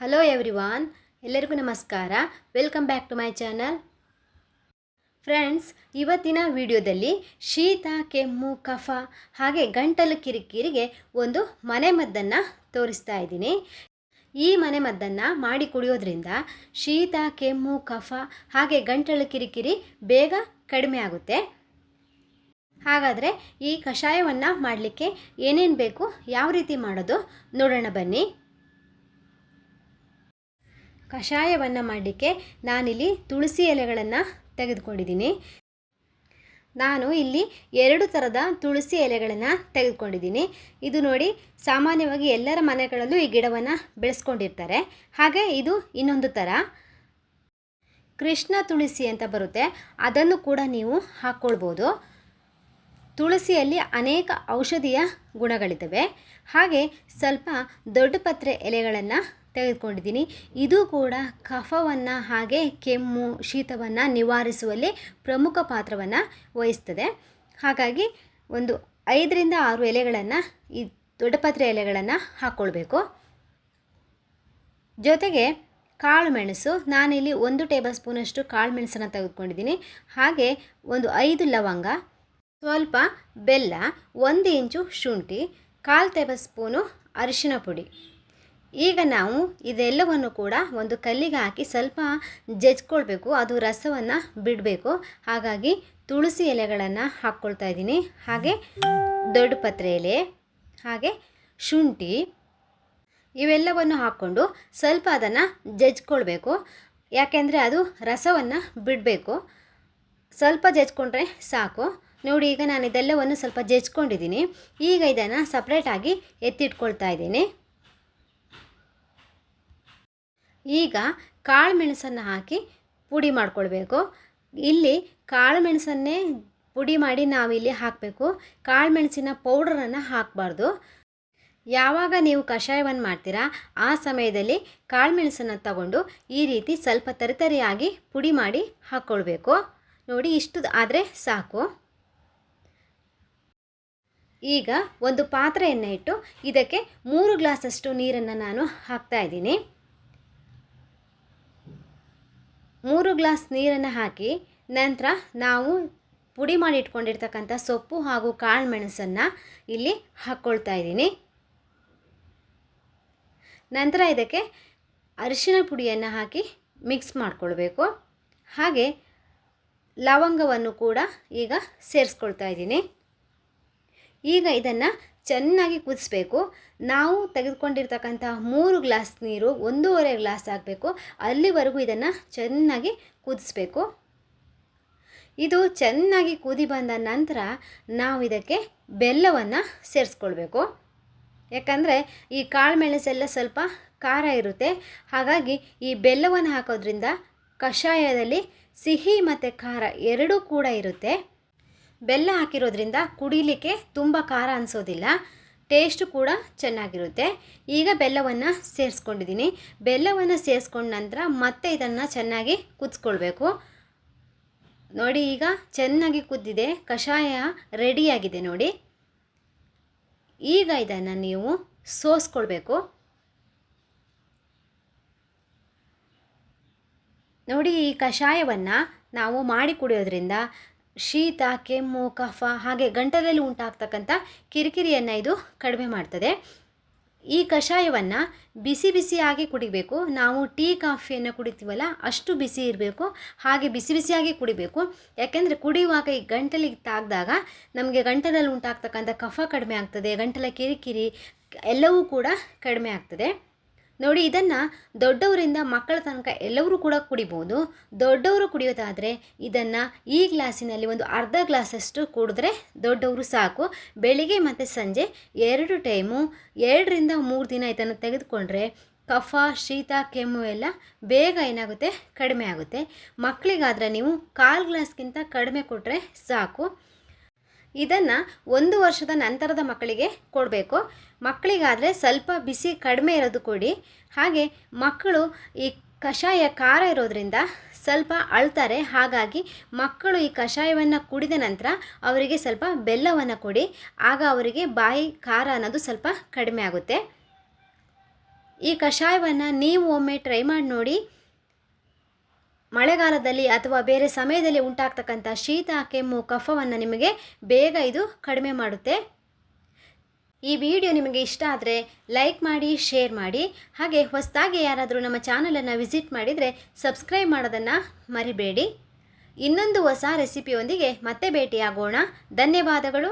Hello everyone, ಎಲ್ಲರಿಗೂ ನಮಸ್ಕಾರ. Welcome back to my channel. Friends, ಇವತ್ತಿನ ವಿಡಿಯೋದಲ್ಲಿ ಶೀತ, ಕೆಮ್ಮು, ಕಫ ಹಾಗೆ ಗಂಟಲು ಕಿರಿಕಿರಿಗೆ ಒಂದು ಮನೆಮದ್ದನ್ನು ತೋರಿಸ್ತಾ ಇದ್ದೀನಿ. ಈ ಮನೆಮದ್ದನ್ನು ಮಾಡಿ ಕುಡಿಯೋದ್ರಿಂದ ಶೀತ, ಕೆಮ್ಮು, ಕಫ ಹಾಗೆ ಗಂಟಲು ಕಿರಿಕಿರಿ ಬೇಗ ಕಡಿಮೆ ಆಗುತ್ತೆ. ಹಾಗಾದರೆ ಈ ಕಷಾಯವನ್ನು ಮಾಡಲಿಕ್ಕೆ ಏನೇನು ಬೇಕು, ಯಾವ ರೀತಿ ಮಾಡೋದು ನೋಡೋಣ ಬನ್ನಿ. ಕಷಾಯವನ್ನು ಮಾಡಲಿಕ್ಕೆ ನಾನಿಲ್ಲಿ ತುಳಸಿ ಎಲೆಗಳನ್ನು ತೆಗೆದುಕೊಂಡಿದ್ದೀನಿ. ನಾನು ಇಲ್ಲಿ 2 ಥರದ ತುಳಸಿ ಎಲೆಗಳನ್ನು ತೆಗೆದುಕೊಂಡಿದ್ದೀನಿ. ಇದು ನೋಡಿ, ಸಾಮಾನ್ಯವಾಗಿ ಎಲ್ಲರ ಮನೆಗಳಲ್ಲೂ ಈ ಗಿಡವನ್ನು ಬೆಳೆಸ್ಕೊಂಡಿರ್ತಾರೆ. ಹಾಗೆ ಇದು ಇನ್ನೊಂದು ಥರ ಕೃಷ್ಣ ತುಳಸಿ ಅಂತ ಬರುತ್ತೆ, ಅದನ್ನು ಕೂಡ ನೀವು ಹಾಕ್ಕೊಳ್ಬೋದು. ತುಳಸಿಯಲ್ಲಿ ಅನೇಕ ಔಷಧೀಯ ಗುಣಗಳಿದ್ದಾವೆ. ಹಾಗೆ ಸ್ವಲ್ಪ ದೊಡ್ಡ ಪತ್ರೆ ಎಲೆಗಳನ್ನು ತೆಗೆದುಕೊಂಡಿದ್ದೀನಿ. ಇದು ಕೂಡ ಕಫವನ್ನು ಹಾಗೆ ಕೆಮ್ಮು, ಶೀತವನ್ನು ನಿವಾರಿಸುವಲ್ಲಿ ಪ್ರಮುಖ ಪಾತ್ರವನ್ನು ವಹಿಸ್ತದೆ. ಹಾಗಾಗಿ ಒಂದು 5ರಿಂದ 6 ಎಲೆಗಳನ್ನು, ಈ ದೊಡ್ಡಪತ್ರೆ ಎಲೆಗಳನ್ನು ಹಾಕ್ಕೊಳ್ಬೇಕು. ಜೊತೆಗೆ ಕಾಳು ಮೆಣಸು, ನಾನಿಲ್ಲಿ 1 ಟೇಬಲ್ ಸ್ಪೂನಷ್ಟು ಕಾಳು ಮೆಣಸನ್ನು ತೆಗೆದುಕೊಂಡಿದ್ದೀನಿ. ಹಾಗೆ ಒಂದು 5 ಲವಂಗ, ಸ್ವಲ್ಪ ಬೆಲ್ಲ, 1 ಇಂಚು ಶುಂಠಿ, 1/4 ಟೇಬಲ್ ಸ್ಪೂನು ಅರಿಶಿನ ಪುಡಿ. ಈಗ ನಾವು ಇದೆಲ್ಲವನ್ನು ಕೂಡ ಒಂದು ಕಲ್ಲಿಗೆ ಹಾಕಿ ಸ್ವಲ್ಪ ಜಜ್ಕೊಳ್ಬೇಕು, ಅದು ರಸವನ್ನು ಬಿಡಬೇಕು. ಹಾಗಾಗಿ ತುಳಸಿ ಎಲೆಗಳನ್ನು ಹಾಕ್ಕೊಳ್ತಾ ಇದ್ದೀನಿ. ಹಾಗೆ ದೊಡ್ಡ ಪತ್ರೆ ಎಲೆ ಹಾಗೆ ಶುಂಠಿ ಇವೆಲ್ಲವನ್ನು ಹಾಕ್ಕೊಂಡು ಸ್ವಲ್ಪ ಅದನ್ನು ಜಜ್ಕೊಳ್ಬೇಕು. ಯಾಕೆಂದರೆ ಅದು ರಸವನ್ನು ಬಿಡಬೇಕು. ಸ್ವಲ್ಪ ಜಜ್ಕೊಂಡ್ರೆ ಸಾಕು. ನೋಡಿ, ಈಗ ನಾನು ಇದೆಲ್ಲವನ್ನು ಸ್ವಲ್ಪ ಜಜ್ಕೊಂಡಿದ್ದೀನಿ. ಈಗ ಇದನ್ನು ಸಪ್ರೇಟಾಗಿ ಎತ್ತಿಟ್ಕೊಳ್ತಾ ಇದ್ದೀನಿ. ಈಗ ಕಾಳು ಮೆಣಸನ್ನು ಹಾಕಿ ಪುಡಿ ಮಾಡ್ಕೊಳ್ಬೇಕು. ಇಲ್ಲಿ ಕಾಳು ಮೆಣಸನ್ನೇ ಪುಡಿ ಮಾಡಿ ನಾವಿಲ್ಲಿ ಹಾಕಬೇಕು. ಕಾಳು ಮೆಣಸಿನ ಪೌಡ್ರನ್ನು ಹಾಕಬಾರ್ದು. ಯಾವಾಗ ನೀವು ಕಷಾಯವನ್ನು ಮಾಡ್ತೀರಾ ಆ ಸಮಯದಲ್ಲಿ ಕಾಳು ಮೆಣಸನ್ನು ತಗೊಂಡು ಈ ರೀತಿ ಸ್ವಲ್ಪ ತರಿತರಿಯಾಗಿ ಪುಡಿ ಮಾಡಿ ಹಾಕ್ಕೊಳ್ಬೇಕು. ನೋಡಿ, ಇಷ್ಟು ಆದರೆ ಸಾಕು. ಈಗ ಒಂದು ಪಾತ್ರೆಯನ್ನು ಇಟ್ಟು ಇದಕ್ಕೆ 3 ಗ್ಲಾಸಷ್ಟು ನೀರನ್ನು ನಾನು ಹಾಕ್ತಾ ಇದ್ದೀನಿ. 3 ಗ್ಲಾಸ್ ನೀರನ್ನು ಹಾಕಿ ನಂತರ ನಾವು ಪುಡಿ ಮಾಡಿ ಇಟ್ಕೊಂಡಿರ್ತಕ್ಕಂಥ ಸೊಪ್ಪು ಹಾಗೂ ಕಾಳು ಮೆಣಸನ್ನು ಇಲ್ಲಿ ಹಾಕ್ಕೊಳ್ತಾ ಇದ್ದೀನಿ. ನಂತರ ಇದಕ್ಕೆ ಅರಿಶಿನ ಪುಡಿಯನ್ನು ಹಾಕಿ ಮಿಕ್ಸ್ ಮಾಡಿಕೊಳ್ಬೇಕು. ಹಾಗೆ ಲವಂಗವನ್ನು ಕೂಡ ಈಗ ಸೇರಿಸ್ಕೊಳ್ತಾ ಇದ್ದೀನಿ. ಈಗ ಇದನ್ನು ಚೆನ್ನಾಗಿ ಕುದಿಸ್ಬೇಕು. ನಾವು ತೆಗೆದುಕೊಂಡಿರ್ತಕ್ಕಂಥ 3 ಗ್ಲಾಸ್ ನೀರು 1.5 ಗ್ಲಾಸ್ ಆಗಬೇಕು. ಅಲ್ಲಿವರೆಗೂ ಇದನ್ನು ಚೆನ್ನಾಗಿ ಕುದಿಸ್ಬೇಕು. ಇದು ಚೆನ್ನಾಗಿ ಕುದಿ ಬಂದ ನಂತರ ನಾವು ಇದಕ್ಕೆ ಬೆಲ್ಲವನ್ನು ಸೇರಿಸ್ಕೊಳ್ಬೇಕು. ಯಾಕಂದರೆ ಈ ಕಾಳು ಮೆಣಸೆಲ್ಲ ಸ್ವಲ್ಪ ಖಾರ ಇರುತ್ತೆ. ಹಾಗಾಗಿ ಈ ಬೆಲ್ಲವನ್ನು ಹಾಕೋದ್ರಿಂದ ಕಷಾಯದಲ್ಲಿ ಸಿಹಿ ಮತ್ತು ಖಾರ ಎರಡೂ ಕೂಡ ಇರುತ್ತೆ. ಬೆಲ್ಲ ಹಾಕಿರೋದ್ರಿಂದ ಕುಡಿಲಿಕ್ಕೆ ತುಂಬ ಖಾರ ಅನಿಸೋದಿಲ್ಲ, ಟೇಸ್ಟು ಕೂಡ ಚೆನ್ನಾಗಿರುತ್ತೆ. ಈಗ ಬೆಲ್ಲವನ್ನು ಸೇರಿಸ್ಕೊಂಡಿದ್ದೀನಿ. ಬೆಲ್ಲವನ್ನು ಸೇರಿಸ್ಕೊಂಡ ನಂತರ ಮತ್ತೆ ಇದನ್ನು ಚೆನ್ನಾಗಿ ಕುದಿಸ್ಕೊಳ್ಬೇಕು. ನೋಡಿ, ಈಗ ಚೆನ್ನಾಗಿ ಕುದ್ದಿದೆ, ಕಷಾಯ ರೆಡಿಯಾಗಿದೆ ನೋಡಿ. ಈಗ ಇದನ್ನು ನೀವು ಸೋಸ್ಕೊಳ್ಬೇಕು. ನೋಡಿ, ಈ ಕಷಾಯವನ್ನು ನಾವು ಮಾಡಿ ಕುಡಿಯೋದ್ರಿಂದ ಶೀತ, ಕೆಮ್ಮು, ಕಫ ಹಾಗೆ ಗಂಟಲಲ್ಲಿ ಉಂಟಾಗ್ತಕ್ಕಂಥ ಕಿರಿಕಿರಿಯನ್ನು ಇದು ಕಡಿಮೆ ಮಾಡ್ತದೆ. ಈ ಕಷಾಯವನ್ನು ಬಿಸಿ ಬಿಸಿಯಾಗಿ ಕುಡಿಬೇಕು. ನಾವು ಟೀ ಕಾಫಿಯನ್ನು ಕುಡಿತೀವಲ್ಲ, ಅಷ್ಟು ಬಿಸಿ ಇರಬೇಕು. ಹಾಗೆ ಬಿಸಿ ಬಿಸಿಯಾಗಿ ಕುಡಿಬೇಕು. ಯಾಕೆಂದರೆ ಕುಡಿಯುವಾಗ ಈ ಗಂಟಲಿಗೆ ತಾಗಿದಾಗ ನಮಗೆ ಗಂಟಲಲ್ಲಿ ಉಂಟಾಗ್ತಕ್ಕಂಥ ಕಫ ಕಡಿಮೆ ಆಗ್ತದೆ, ಗಂಟಲ ಕಿರಿಕಿರಿ ಎಲ್ಲವೂ ಕೂಡ ಕಡಿಮೆ ಆಗ್ತದೆ. ನೋಡಿ, ಇದನ್ನು ದೊಡ್ಡವರಿಂದ ಮಕ್ಕಳ ತನಕ ಎಲ್ಲರೂ ಕೂಡ ಕುಡಿಬೋದು. ದೊಡ್ಡವರು ಕುಡಿಯೋದಾದರೆ ಇದನ್ನು ಈ ಗ್ಲಾಸಿನಲ್ಲಿ ಒಂದು ಅರ್ಧ ಗ್ಲಾಸಷ್ಟು ಕುಡಿದ್ರೆ ದೊಡ್ಡವರು ಸಾಕು. ಬೆಳಿಗ್ಗೆ ಮತ್ತು ಸಂಜೆ 2 ಟೈಮು 2ರಿಂದ 3 ದಿನ ಇದನ್ನು ತೆಗೆದುಕೊಂಡ್ರೆ ಕಫ, ಶೀತ, ಕೆಮ್ಮು ಎಲ್ಲ ಬೇಗ ಏನಾಗುತ್ತೆ, ಕಡಿಮೆ ಆಗುತ್ತೆ. ಮಕ್ಕಳಿಗಾದರೆ ನೀವು 1/4 ಗ್ಲಾಸ್ಗಿಂತ ಕಡಿಮೆ ಕೊಟ್ಟರೆ ಸಾಕು. ಇದನ್ನು 1 ವರ್ಷದ ನಂತರದ ಮಕ್ಕಳಿಗೆ ಕೊಡಬೇಕು. ಮಕ್ಕಳಿಗಾದರೆ ಸ್ವಲ್ಪ ಬಿಸಿ ಕಡಿಮೆ ಇರೋದು ಕೊಡಿ. ಹಾಗೆ ಮಕ್ಕಳು ಈ ಕಷಾಯ ಖಾರ ಇರೋದ್ರಿಂದ ಸ್ವಲ್ಪ ಅಳ್ತಾರೆ. ಹಾಗಾಗಿ ಮಕ್ಕಳು ಈ ಕಷಾಯವನ್ನು ಕುಡಿದ ನಂತರ ಅವರಿಗೆ ಸ್ವಲ್ಪ ಬೆಲ್ಲವನ್ನು ಕೊಡಿ. ಆಗ ಅವರಿಗೆ ಬಾಯಿ ಖಾರ ಅನ್ನೋದು ಸ್ವಲ್ಪ ಕಡಿಮೆ ಆಗುತ್ತೆ. ಈ ಕಷಾಯವನ್ನು ನೀವು ಒಮ್ಮೆ ಟ್ರೈ ಮಾಡಿ ನೋಡಿ. ಮಳೆಗಾಲದಲ್ಲಿ ಅಥವಾ ಬೇರೆ ಸಮಯದಲ್ಲಿ ಉಂಟಾಗ್ತಕ್ಕಂಥ ಶೀತ, ಕೆಮ್ಮು, ಕಫವನ್ನು ನಿಮಗೆ ಬೇಗ ಇದು ಕಡಿಮೆ ಮಾಡುತ್ತೆ. ಈ ವಿಡಿಯೋ ನಿಮಗೆ ಇಷ್ಟ ಆದರೆ ಲೈಕ್ ಮಾಡಿ, ಶೇರ್ ಮಾಡಿ. ಹಾಗೆ ಹೊಸದಾಗಿ ಯಾರಾದರೂ ನಮ್ಮ ಚಾನಲನ್ನು ವಿಸಿಟ್ ಮಾಡಿದರೆ ಸಬ್ಸ್ಕ್ರೈಬ್ ಮಾಡೋದನ್ನು ಮರಿಬೇಡಿ. ಇನ್ನೊಂದು ಹೊಸ ರೆಸಿಪಿಯೊಂದಿಗೆ ಮತ್ತೆ ಭೇಟಿಯಾಗೋಣ. ಧನ್ಯವಾದಗಳು.